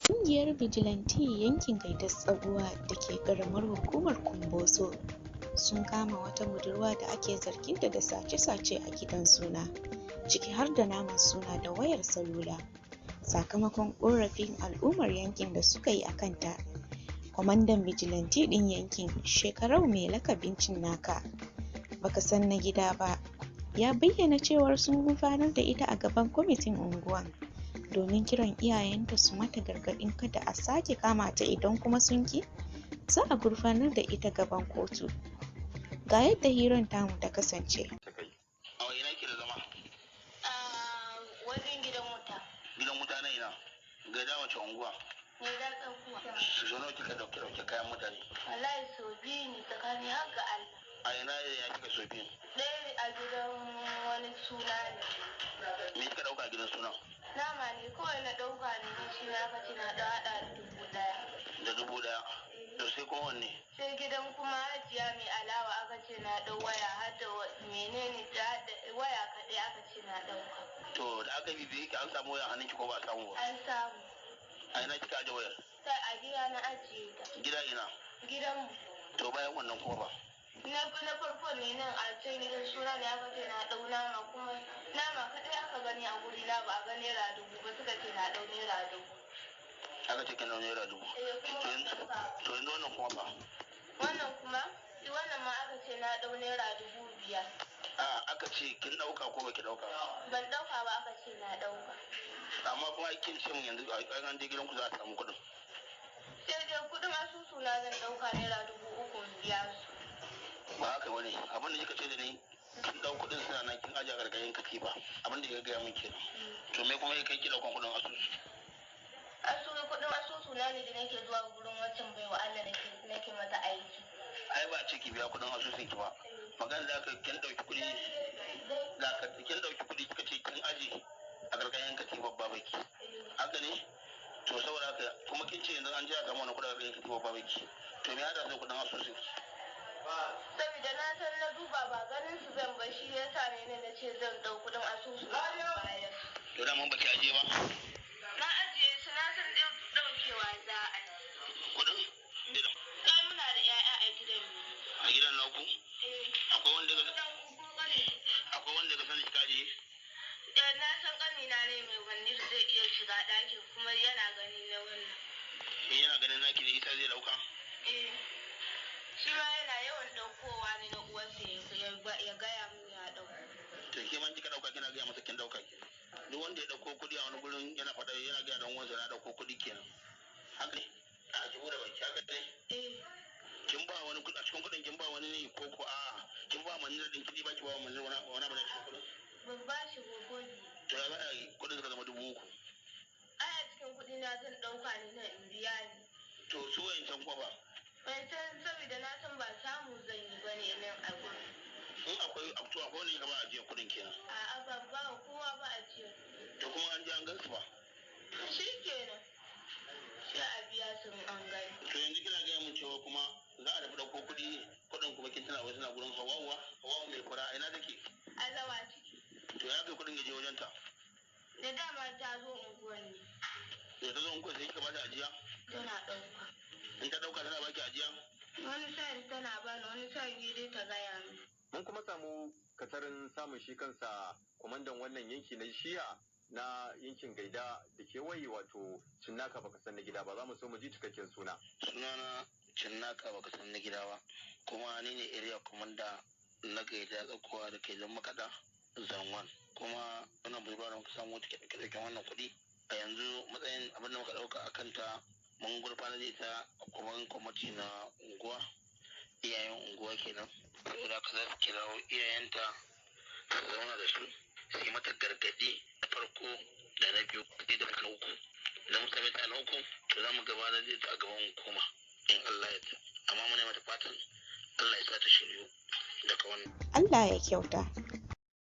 Ƙungiyar Vigilante yankin Gaidar Tsaguwa da ke ƙaramar hukumar Kumbotso sun kama wata budurwa da ake zarginta da sace-sace a gidan suna, ciki har da naman suna da wayar salula, sakamakon ƙorafin al'ummar yankin da suka yi a kanta. Kwamandan Vigilante ɗin yankin, Shekarau mai lakabin Cinnaka baka san na gida ba, ya bayyana cewar sun gurfanar da ita a gaban kwamitin unguwan domin kiran iyayenta su mata gargaɗin kada a sake kama ta, idan kuma sun ki za a gurfanar da ita gaban kotu. Ga yadda hirar tamu ta kasance. Wajen gidan wuta. Gidan wuta na ina? Gaida wace unguwa? Gaida tsakuwa. So nawa kika dauke kayan mutane? Wallahi so biyu ne tsakani har ga Allah. A ina ya kika so biyu? Ɗaya a gidan wani suna ne. Me kika dauka a gidan suna? Nama ne kawai na dauka ne, shi na aka ce na haɗa da 1,000. Da 1,000? To sai kuma wanne? Sai gidan kuma hajiya mai alawa aka ce na dau waya har da menene da waya kaɗai aka ce na dauka. To da aka bibiye ki an samu waya a hannunki ko ba a samu ba? An samu. A ina kika aje wayar? Sai a gida na ajiye ta. Gida ina? Gidanmu. To bayan wannan kuma ba? Na farko ne nan a can gidan suna ne aka ce na dau nama, kuma nama kaɗai aka gani a guri na, ba a ga naira 1,000 ba, suka ce na dau naira 1,000. Aka ce kin dau naira 1,000? To yanzu wannan kuma ba? Wannan kuma? Wannan ma aka ce na dau naira 5,000. Aka ce kin dauka ko baki dauka? Ban dauka ba, aka ce na dauka. Amma kuma kin ce mun yanzu an je gidan ku za a samu kuɗin. Sai dai kuɗin asusu na zan dauka naira 3,000 biya su. Ba haka bane, abin da kika ce da ni kin dau kuɗin suna nan kin aje gargayin katifa, abin da ya gaya min kenan. To me kuma ya kai ki daukan kuɗin asusu? Kuɗin asusu na ne da nake zuwa gurin wancan baiwa Allah nake mata aiki. Ai ba ce ki biya kuɗin asusun ki ba. Magana da aka kin dauki kuɗi kika ce kin aje a gargayin katifar babaki. Haka ne? To saboda haka kuma kin ce yanzu an je a samu wani kuɗin gargayin katifar babaki. To me ya da kuɗin asusun ki? Saboda na san na duba ba ganin su zan ba, shi yasa ne na ce zan dau kuɗin asusu bayan. To da mun baki aje ba? Na ajiye su, na san daukewa za a yi. Kuɗin? Ai muna da 'ya'ya a gidan mu. A gidan naku? Akwai wanda ka sani ka ajiye? Na san ƙanina ne mai wani zai iya shiga ɗakin, kuma yana gani na wannan. Yana ganin naki ne ita zai dauka? Shi ma yana yawan daukowa ne na uwarsa ya gaya min ya dauka. To ke man kika dauka kina gaya masa kin dauka kenan. Duk wanda ya dauko kuɗi a wani gurin yana faɗa yana gaya dan uwansa na dauko kuɗi kenan. Haka ne? A jibo da baki haka ne? Kin ba wani kuɗi a cikin kuɗin, kin ba wani ne ko kin ba manzir din kidi ba ki ba manzir wani abu ne cikin kuɗin? Ban ba shi gobe. To ya ga kuɗin suka zama 3,000. Ai a cikin kuɗi na zan dauka ne na in biya ni. To su wayancan kuma ba? Wancan saboda na san ba samu zan yi bane nan a gurin. In akwai ne ka ba ajiyar kuɗin kenan? A'a ba kowa ba ajiyar. To kuma an je an gansu ba? Shi kenan. Sai a biya su an gani. To yanzu kina gaya mun cewa kuma za a tafi ɗauko kuɗin kuma kin tana wasu na gurin Hawwa mai fura, a ina take? A Zawa ciki. To ya kai kuɗin ya je wajen ta? Da dama ta zo unguwar ne. Da ta zo unguwar sai kika ba ta ajiya? Tana ɗauka. In ta ɗauka tana baki ajiya? Wani sa'in tana bani, wani sa'in dai ta gaya min. Mun kuma samu kasarin samun shi kansa kwamandan wannan yanki na shiya na yankin Gaida da kewaye, wato Cinnaka baka san na gida ba. Za mu so mu ji cikakken suna. Sunana Cinnaka baka san na gida ba, kuma ni ne area commander na Gaida Tsakuwa da ke zan makaɗa Zanwan. Kuma wannan bai ba da muka samu take wannan kuɗi. A yanzu matsayin abin da muka ɗauka a kanta, mun gurfanar da ita a kwamiti na unguwa, iyayen unguwa kenan. Saboda ka za su kirawo iyayenta su zauna da su yi mata gargaɗi na farko da na biyu da na uku. Idan muka mata na uku, to za mu gabatar da ita a gaban hukuma in Allah ya ta. Amma muna mata fatan Allah ya sa ta shiryu daga wannan. Allah ya kyauta.